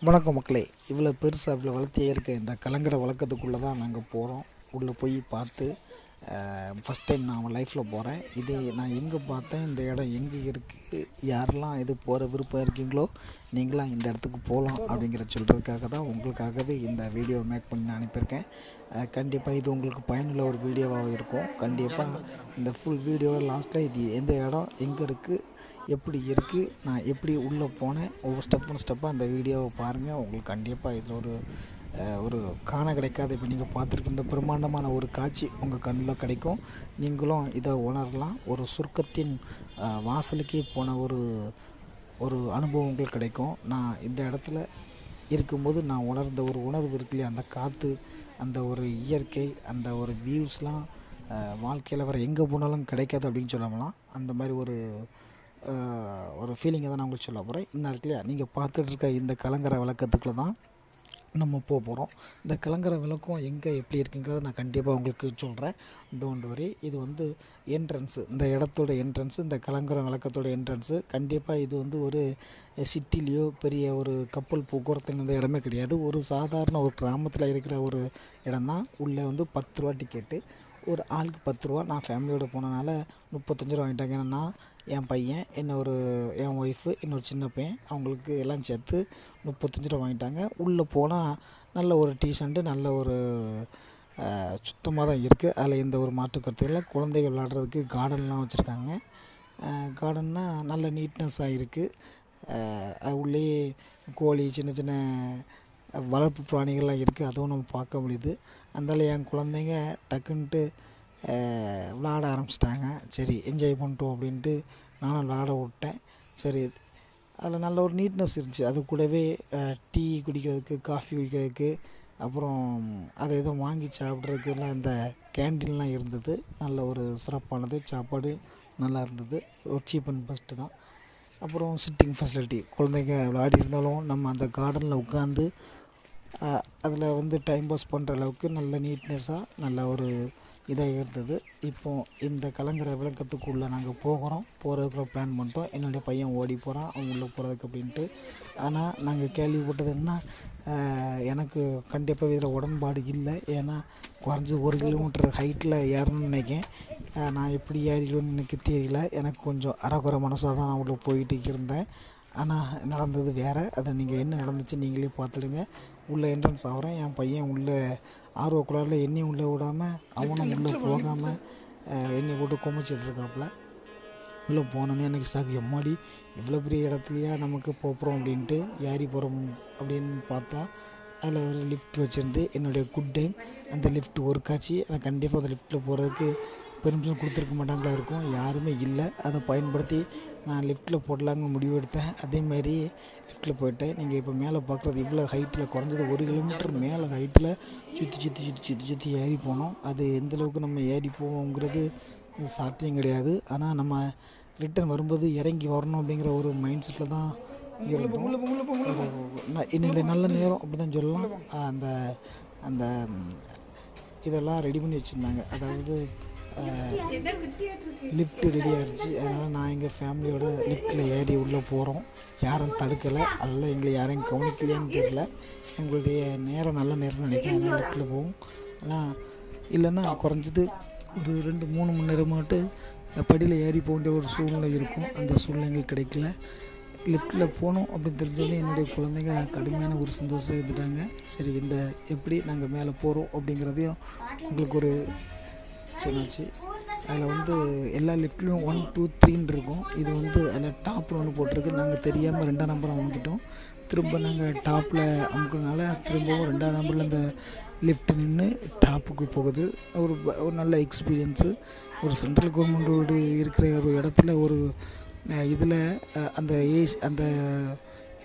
வணக்கம் மக்களே. இவ்வளோ பெருசாக இவ்வளோ வளர்த்தியே இருக்க இந்த கலங்கரை வழக்கத்துக்குள்ளே தான் நாங்கள் போகிறோம். உள்ளே போய் பார்த்து ஃபஸ்ட் டைம் நான் அவன் லைஃப்பில் போகிறேன். இது நான் எங்கே பார்த்தேன், இந்த இடம் எங்கே இருக்குது, யாரெல்லாம் இது போகிற விருப்பம் இருக்கீங்களோ நீங்களாம் இந்த இடத்துக்கு போகலாம் அப்படிங்கிற சொல்கிறதுக்காக தான் உங்களுக்காகவே இந்த வீடியோ மேக் பண்ணி நான் அனுப்பியிருக்கேன். கண்டிப்பாக இது உங்களுக்கு பயனுள்ள ஒரு வீடியோவாக இருக்கும். கண்டிப்பாக இந்த ஃபுல் வீடியோவில் லாஸ்ட்டில் இது எந்த இடம் எங்கே இருக்குது, எப்படி இருக்குது, நான் எப்படி உள்ளே போனேன், ஒவ்வொரு ஸ்டெப்பாக அந்த வீடியோவை பாருங்கள். உங்களுக்கு கண்டிப்பாக இதில் ஒரு காண கிடைக்காது. இப்போ நீங்கள் பார்த்துருக்க இந்த பிரம்மாண்டமான ஒரு காட்சி உங்கள் கண்ணில் கிடைக்கும். நீங்களும் இதை உணரலாம். ஒரு சொர்க்கத்தின் வாசலுக்கே போன ஒரு அனுபவம் உங்களுக்கு கிடைக்கும். நான் இந்த இடத்துல இருக்கும்போது நான் உணர்ந்த ஒரு உணர்வு இருக்கு இல்லையா, அந்த காற்று, அந்த ஒரு இயற்கை, அந்த ஒரு வியூஸ்லாம் வாழ்க்கையில் வர எங்கே போனாலும் கிடைக்காது அப்படின்னு சொல்லலாம். அந்த மாதிரி ஒரு ஃபீலிங்கை தான் நான் உங்களுக்கு சொல்ல போகிறேன். இன்னும் இருக்கு இல்லையா, நீங்கள் பார்த்துட்டு இருக்க இந்த கலங்கரை விளக்கத்துக்குள்ள தான் நம்ம போகிறோம். இந்த கலங்கரை விளக்கம் எங்கே எப்படி இருக்குங்கிறத நான் கண்டிப்பாக உங்களுக்கு சொல்கிறேன். Don't worry. இது வந்து என்ட்ரன்ஸு, இந்த இடத்தோட என்ட்ரன்ஸு, இந்த கலங்கரை விளக்கத்தோட என்ட்ரன்ஸு. கண்டிப்பாக இது வந்து ஒரு சிட்டிலேயோ பெரிய ஒரு கப்பல் போக்குவரத்து இந்த இடமே கிடையாது. ஒரு சாதாரண ஒரு கிராமத்தில் இருக்கிற ஒரு இடம் தான். உள்ளே வந்து 10 ரூபா டிக்கெட்டு, ஒரு ஆளுக்கு 10 ரூபா. நான் ஃபேமிலியோடு போனனால 35 ரூபா வாங்கிட்டாங்க. ஏன்னா என் பையன், என் ஒய்ஃபு, இன்னொரு சின்ன பையன், அவங்களுக்கு எல்லாம் சேர்த்து 35 ரூபா வாங்கிட்டாங்க. உள்ளே போனால் நல்ல ஒரு டீசெண்ட்டு, நல்ல ஒரு சுத்தமாக தான் இருக்குது. அதில் எந்த ஒரு மாற்று கருத்து இல்லை. குழந்தைகள் விளாட்றதுக்கு கார்டன்லாம் வச்சுருக்காங்க. கார்டன்னா நல்ல நீட்னஸ்ஸாக இருக்குது. உள்ளேயே கோழி, சின்ன சின்ன வளர்ப்பு பிராணிகள்லாம் இருக்குது. அதுவும் நம்ம பார்க்க முடியுது. அதனால் என் குழந்தைங்க டக்குன்ட்டு விளாட ஆரம்பிச்சிட்டாங்க. சரி, என்ஜாய் பண்ணிட்டோம் அப்படின்ட்டு நானும் விளாட விட்டேன். சரி, அதில் நல்ல ஒரு நீட்னஸ் இருந்துச்சு. அது கூடவே டீ குடிக்கிறதுக்கு, காஃபி குடிக்கிறதுக்கு, அப்புறம் அதை எதோ வாங்கி சாப்பிட்றதுக்குலாம் இந்த கேண்டீன்லாம் இருந்தது. நல்ல ஒரு சிறப்பானது. சாப்பாடு நல்லா இருந்தது. ஒரு சீப் அண்ட் பெஸ்ட்டு தான். அப்புறம் சிட்டிங் ஃபெசிலிட்டி, குழந்தைங்க விளையாடி இருந்தாலும் நம்ம அந்த கார்டனில் உட்காந்து அதில் வந்து டைம் பாஸ் பண்ணுற அளவுக்கு நல்ல நீட்னஸாக நல்ல ஒரு இதாக இருந்தது. இப்போது இந்த கலங்கரை விளக்கத்துக்குள்ளே நாங்கள் போகிறதுக்குள்ள பிளான் பண்ணிட்டோம். என்னுடைய பையன் ஓடி போகிறான் அவங்க உள்ளே போகிறதுக்கு அப்படின்ட்டு. ஆனால் நாங்கள் கேள்விப்பட்டது என்ன, எனக்கு கண்டிப்பாக இதில் உடன்பாடு இல்லை. ஏன்னா குறைஞ்சது 1 கிலோமீட்டர் ஹைட்டில் ஏறணும்னு நினைக்கேன். நான் எப்படி ஏறிடுவேன்னு எனக்கு தெரியல. எனக்கு கொஞ்சம் அரைக்குறை மனசாக தான் நான் உள்ளே போயிட்டு இருந்தேன். ஆனால் நடந்தது வேறு. அதை நீங்கள் என்ன நடந்துச்சு நீங்களே பார்த்துடுங்க. உள்ளே என்ட்ரன்ஸ் ஆகிறேன். என் பையன் உள்ளே ஆர்வக்குள்ளாரில் என்னையும் உள்ளே விடாமல், அவனும் உள்ளே போகாமல் என்னை போட்டு குமைச்சிட்டு இருக்காப்புல. உள்ளே போனோன்னே எனக்கு சாக்கு, எம்மாடி இவ்வளோ பெரிய இடத்துலையா நமக்கு போகிறோம் அப்படின்ட்டு ஏறி போகிறோம் அப்படின்னு பார்த்தா அதில் ஒரு லிஃப்ட் வச்சுருந்து என்னுடைய குட் டைம். அந்த லிஃப்ட் ஒர்க் ஆச்சு. எனக்கு கண்டிப்பாக அந்த லிஃப்ட்டில் போகிறதுக்கு பெர்மிஷன் கொடுத்துருக்க மாட்டாங்களா இருக்கும். யாருமே இல்லை. அதை பயன்படுத்தி நான் லிஃப்ட்டில் போடலாங்கன்னு முடிவு எடுத்தேன். அதேமாதிரி லிஃப்ட்டில் போயிட்டேன். நீங்கள் இப்போ மேலே பார்க்குறது இவ்வளோ ஹைட்டில், குறைஞ்சது 1 கிலோமீட்டர் மேலே ஹைட்டில் சுற்றி ஏறி போனோம். அது எந்தளவுக்கு நம்ம ஏறி போவோங்கிறது சாத்தியம் கிடையாது. ஆனால் நம்ம ரிட்டன் வரும்போது இறங்கி வரணும் அப்படிங்கிற ஒரு மைண்ட் செட்டில் தான் இருந்தோம். என்னுடைய நல்ல நேரம் அப்படி தான் சொல்லலாம். அந்த அந்த இதெல்லாம் ரெடி பண்ணி வச்சுருந்தாங்க. அதாவது லிஃப்ட்டு ரெடி ஆகிடுச்சு. அதனால் நான் எங்கள் ஃபேமிலியோட லிஃப்ட்டில் ஏறி உள்ளே போகிறோம். யாரும் தடுக்கலை, அல்ல எங்களை யாரையும் கவனிக்கலையான்னு தெரியல. எங்களுடைய நேரம் நல்ல நேரம்னு நினைக்கிறேன். அதனால் லிஃப்ட்டில் போவோம். ஆனால் இல்லைன்னா குறைஞ்சது ஒரு 2-3 மணி நேரமாட்டு படியில் ஏறி போக வேண்டிய ஒரு சூழ்நிலை இருக்கும். அந்த சூழ்நிலை எங்களுக்கு கிடைக்கல. லிஃப்ட்டில் போகணும் அப்படின்னு தெரிஞ்சோடனே என்னுடைய குழந்தைங்க கடுமையான ஒரு சந்தோஷம் இருந்துட்டாங்க. சரி, இந்த எப்படி நாங்கள் மேலே போகிறோம் அப்படிங்கிறதையும் உங்களுக்கு ஒரு சொன்னாச்சு. அதில் வந்து எல்லா லிஃப்ட்லேயும் 1, 2, 3 இருக்கும். இது வந்து அதில் டாப்னு ஒன்று போட்டிருக்கு. நாங்கள் தெரியாமல் 2ஆம் நம்பர் அமுக்கிட்டோம். திரும்ப நாங்கள் டாப்பில் அமுக்கிறதுனால திரும்பவும் 2ஆம் நம்பரில் அந்த லிஃப்ட் நின்று டாப்புக்கு போகுது. ஒரு நல்ல எக்ஸ்பீரியன்ஸு. ஒரு சென்ட்ரல் கவர்மெண்ட்டோடு இருக்கிற ஒரு இடத்துல ஒரு இதில் அந்த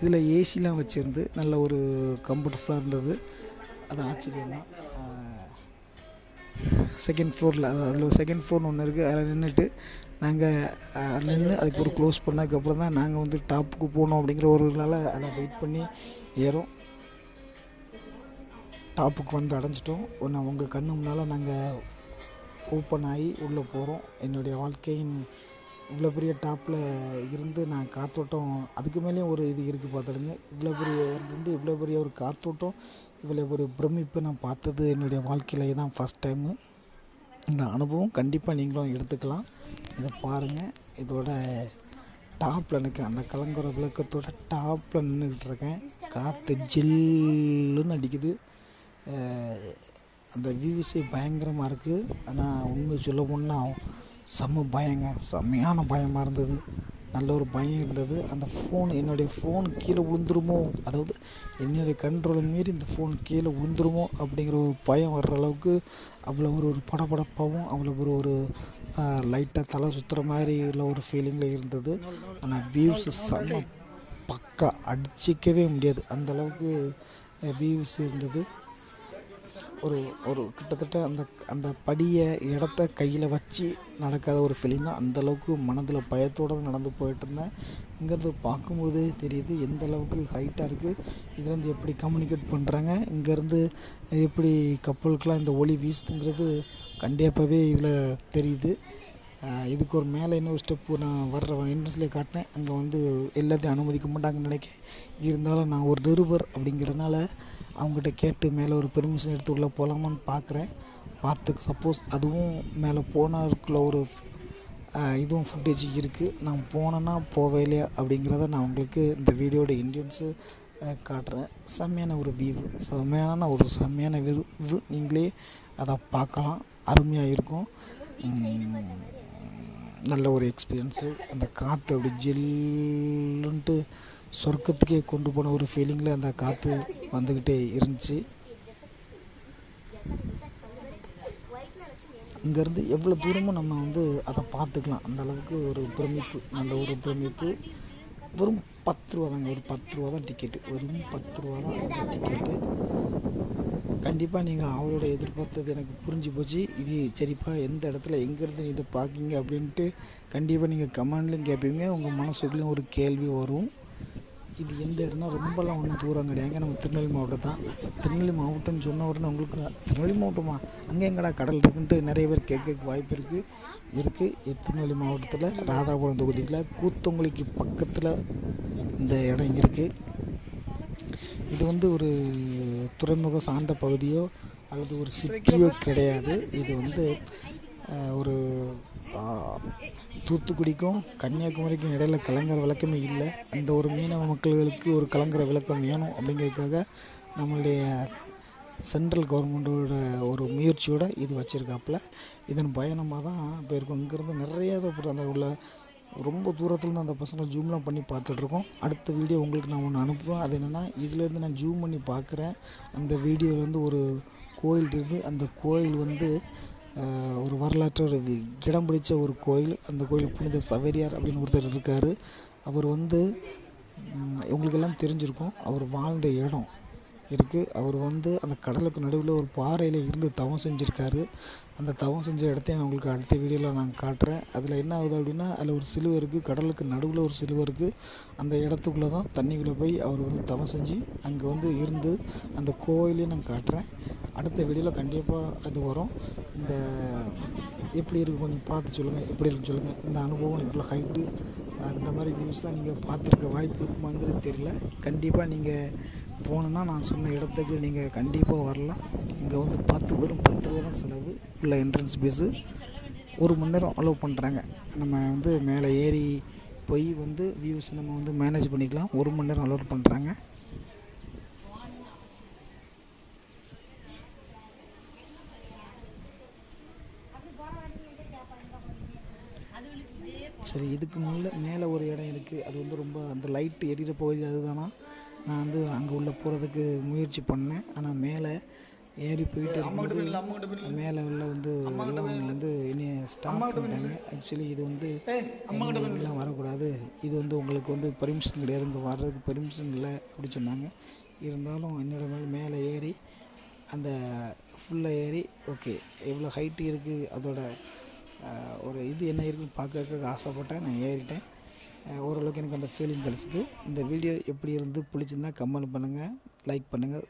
இதில் ஏசிலாம் வச்சுருந்து நல்ல ஒரு கம்ஃபர்டபுளாக இருந்தது. அது ஆச்சரியம் தான். செகண்ட் ஃப்ளோரில், அதில் செகண்ட் ஃப்ளோர்னு ஒன்று இருக்குது. அதில் நின்றுட்டு நாங்கள் அதில் நின்று அதுக்கு ஒரு க்ளோஸ் பண்ணதுக்கப்புறம் தான் நாங்கள் வந்து டாப்புக்கு போகணும் அப்படிங்கிற ஒரு நாள் அதை வெயிட் பண்ணி ஏறும். டாப்புக்கு வந்து அடைஞ்சிட்டோம். உங்கள் கண்ணு முன்னால் நாங்கள் ஓப்பன் ஆகி உள்ளே போகிறோம். என்னுடைய வாழ்க்கையின் இவ்வளோ பெரிய டாப்பில் இருந்து நான் காற்றோட்டம் அதுக்கு மேலேயும் ஒரு இது இருக்குது பார்த்துடுங்க. இவ்வளோ பெரிய இருந்து இவ்வளோ பெரிய ஒரு காற்றோட்டம், இவ்வளோ ஒரு பிரமிப்பு நான் பார்த்தது என்னுடைய வாழ்க்கையில இதுதான் ஃபஸ்ட் டைமு. இந்த அனுபவம் கண்டிப்பாக நீங்களும் எடுத்துக்கலாம். இதை பாருங்கள். இதோட டாப்பில் எனக்கு அந்த கலங்கரை விளக்கத்தோட டாப்பில் நின்றுக்கிட்டு இருக்கேன். காற்று ஜில்லுன்னு அடிக்குது. அந்த வியூஸே பயங்கரமாக இருக்குது. ஆனால் உண்மையை சொல்ல போனால் செம்மையான பயமாக இருந்தது. நல்ல ஒரு பயம் இருந்தது. அந்த என்னுடைய ஃபோன் கீழே விழுந்துருமோ, அதாவது என்னுடைய கண்ட்ரோலை மீறி இந்த ஃபோன் கீழே விழுந்துருமோ அப்படிங்கிற ஒரு பயம் வர்ற அளவுக்கு அவ்வளோ ஒரு படபடப்பாகவும் அவ்வளோ ஒரு லைட்டாக தலை சுற்றுற மாதிரி உள்ள ஒரு ஃபீலிங்கில் இருந்தது. ஆனால் வியூஸு பக்கா அடிச்சிக்கவே முடியாது அந்தளவுக்கு வியூஸ் இருந்தது. ஒரு கிட்டத்தட்ட அந்த படியை இடத்த கையில் வச்சு நடக்காத ஒரு ஃபீலிங் தான். அந்தளவுக்கு மனதில் பயத்தோடு நடந்து போயிட்டுருந்தேன். இங்கேருந்து பார்க்கும்போதே தெரியுது எந்த அளவுக்கு ஹைட்டாக இருக்குது. இதுலேருந்து எப்படி கம்யூனிகேட் பண்ணுறாங்க, இங்கேருந்து எப்படி கப்பலுக்கெலாம் இந்த ஒளி வீசுதுங்கிறது கண்டிப்பாகவே இதில் தெரியுது. இதுக்கு ஒரு மேலே இன்னொரு ஸ்டெப்பு நான் வர்ற என்ட்ரன்ஸ்லேயே காட்டினேன். அங்கே எல்லாத்தையும் அனுமதிக்க மாட்டாங்கன்னு நினைக்கிறேன். இருந்தாலும் நான் ஒரு நிருபர் அப்படிங்கிறனால அவங்ககிட்ட கேட்டு மேலே ஒரு பெர்மிஷன் எடுத்து உள்ளே போகலாமான்னு பார்க்குறேன். சப்போஸ் அதுவும் மேலே போனதுக்குள்ள ஒரு இதுவும் ஃபுட்டேஜ் இருக்குது. நான் போனேன்னா போவே இல்லையா அப்படிங்கிறத நான் உங்களுக்கு இந்த வீடியோட இண்டியன்ஸு காட்டுறேன். செம்மையான ஒரு செம்மையான வியூ நீங்களே அதை பார்க்கலாம். அருமையாக இருக்கும். நல்ல ஒரு எக்ஸ்பீரியன்ஸு. அந்த காற்று அப்படி ஜில்லுன்ட்டு சொர்க்கத்துக்கே கொண்டு போன ஒரு ஃபீலிங்கில் அந்த காற்று வந்துக்கிட்டே இருந்துச்சு. இங்கேருந்து எவ்வளோ தூரமும் நம்ம அதை பார்த்துக்கலாம். அந்த அளவுக்கு ஒரு பிரமிப்பு, நல்ல ஒரு பிரமிப்பு. வெறும் 10 ரூபா தாங்க, ஒரு 10 ரூபா தான் டிக்கெட்டு. வெறும் 10 ரூபா தான் அந்த டிக்கெட்டு. கண்டிப்பாக நீங்கள் அவரோட எதிர்பார்த்தது எனக்கு புரிஞ்சு போச்சு. இது சரிப்பா எந்த இடத்துல எங்கேருந்து இதை பார்க்கிங்க அப்படின்ட்டு கண்டிப்பாக நீங்கள் கமெண்ட்லையும் கேட்பீங்க. உங்கள் மனசுக்குள்ளேயும் ஒரு கேள்வி வரும். இது எந்த இடம்னா ரொம்பலாம் ஒன்றும் தூரம் கிடையாதுங்க. நம்ம திருநெல்வேலி மாவட்டம் தான். திருநெல்வேலி மாவட்டம்னு சொன்ன உடனே உங்களுக்கு திருநெல்வேலி மாவட்டமா, அங்கே எங்கடா கடல் இருக்குன்ட்டு நிறைய பேர் கேட்க வாய்ப்பு இருக்குது. திருநெல்வேலி மாவட்டத்தில் ராதாபுரம் தொகுதியில் கூத்தங்குளிக்கு பக்கத்தில் இந்த இடம் இருக்குது. இது ஒரு துறைமுக சார்ந்த பகுதியோ அல்லது ஒரு சிட்டியோ கிடையாது. இது ஒரு தூத்துக்குடிக்கும் கன்னியாகுமரிக்கும் இடையில கலங்கரை விளக்கமே இல்லை. அந்த ஒரு மீனவ மக்களுக்கு ஒரு கலங்கரை விளக்கம் வேணும் அப்படிங்கிறதுக்காக நம்மளுடைய சென்ட்ரல் கவர்மெண்ட்டோட ஒரு முயற்சியோடு இது வச்சுருக்காப்புல. இதன் பயணமாக தான் போயிருக்கோம். இங்கேருந்து நிறையா அந்த உள்ள ரொம்ப தூரத்துலேருந்து அந்த பசங்களை ஜூம்லாம் பண்ணி பார்த்துட்ருக்கோம். அடுத்த வீடியோ உங்களுக்கு நான் ஒன்று அனுப்புவேன். அது என்னென்னா, இதுலேருந்து நான் ஜூம் பண்ணி பார்க்குறேன். அந்த வீடியோவில் ஒரு கோயில் இருக்குது. அந்த கோயில் ஒரு வரலாற்று ஒரு இடம் பிடிச்ச ஒரு கோயில். அந்த கோயில் புனித சவேரியார் அப்படின்னு ஒருத்தர் இருக்கார். அவர் உங்களுக்கெல்லாம் தெரிஞ்சிருக்கும். அவர் வாழ்ந்த இடம் இருக்குது. அவர் அந்த கடலுக்கு நடுவில் ஒரு பாறையில் இருந்து தவம் செஞ்சுருக்காரு. அந்த தவம் செஞ்ச இடத்தையும் நான் உங்களுக்கு அடுத்த வீடியோவில் நான் காட்டுறேன். அதில் என்ன ஆகுது அப்படின்னா, அதில் ஒரு சிலுவை இருக்குது. கடலுக்கு நடுவில் ஒரு சிலுவை இருக்குது. அந்த இடத்துக்குள்ளே தான் தண்ணிக்குள்ளே போய் அவர் தவம் செஞ்சு அங்கே இருந்து அந்த கோயிலையும் நான் காட்டுறேன். அடுத்த வீடியோவில் கண்டிப்பாக அது வரும். இந்த எப்படி இருக்குது கொஞ்சம் பார்த்து சொல்லுங்கள், எப்படி இருக்குன்னு சொல்லுங்கள். இந்த அனுபவம் இவ்வளோ ஹைட்டு அந்த மாதிரி வியூஸ்லாம் நீங்கள் பார்த்துருக்க வாய்ப்பு இருக்குமாங்கிறது தெரியல. கண்டிப்பாக நீங்கள் போனோன்னா நான் சொன்ன இடத்துக்கு நீங்கள் கண்டிப்பாக வரலாம். இங்கே வெறும் 10 ரூபா தான் செலவு. உள்ள என்ட்ரன்ஸ் ஃபீஸு. 1 மணி நேரம் அலோவ் பண்ணுறாங்க. நம்ம மேலே ஏறி போய் வியூஸ் நம்ம மேனேஜ் பண்ணிக்கலாம். 1 மணி நேரம் அலோவ் பண்ணுறாங்க. சரி, இதுக்கு மேலே ஒரு இடம் இருக்குது. அது ரொம்ப அந்த லைட்டு எரியிற பகுதி அதுதானா. நான் அங்கே உள்ளே போகிறதுக்கு முயற்சி பண்ணேன். ஆனால் மேலே ஏறி போயிட்டு இருக்கும்போது மேலே உள்ள எல்லாம் என்னைய ஸ்டாப் பண்ணிட்டாங்க. ஆக்சுவலி இது இங்கெல்லாம் வரக்கூடாது, இது உங்களுக்கு பர்மிஷன் கிடையாது, இங்கே வர்றதுக்கு பர்மிஷன் இல்லை அப்படி சொன்னாங்க. இருந்தாலும் என்னோட மேலே ஏறி அந்த ஃபுல்லாக ஏறி ஓகே எவ்வளோ ஹைட்டு இருக்குது, அதோட ஒரு இது என்ன இருக்குதுன்னு பார்க்கறதுக்கு ஆசைப்பட்டேன். நான் ஏறிட்டேன். ஓரளவுக்கு எனக்கு அந்த ஃபீலிங் கிடச்சிது. இந்த வீடியோ எப்படி பிடிச்சிருந்தா கமெண்ட் பண்ணுங்கள், லைக் பண்ணுங்கள்.